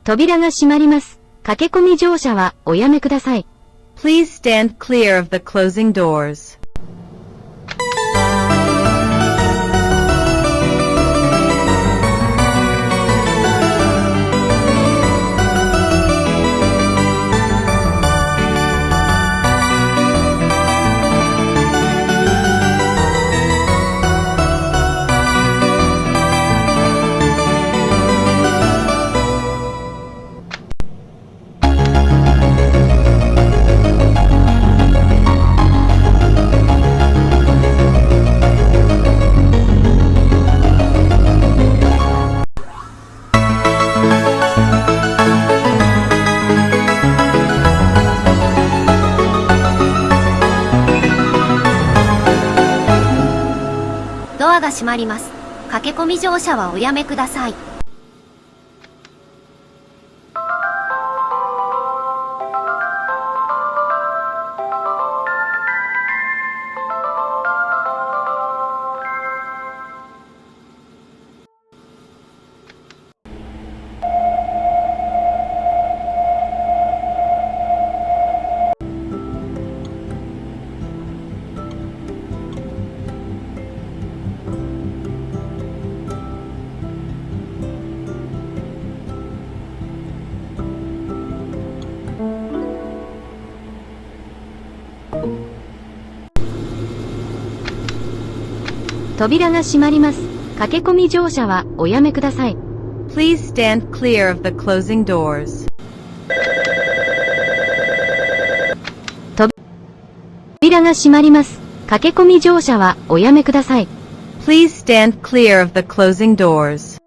扉が閉まります。駆け込み乗車はおやめください。Please stand clear of the closing doors. ドアが閉まります。駆け込み乗車はおやめください。扉が閉まります。駆け込み乗車はおやめください。Please stand clear of the closing doors. 扉が閉まります。駆け込み乗車はおやめください。Please stand clear of the closing doors.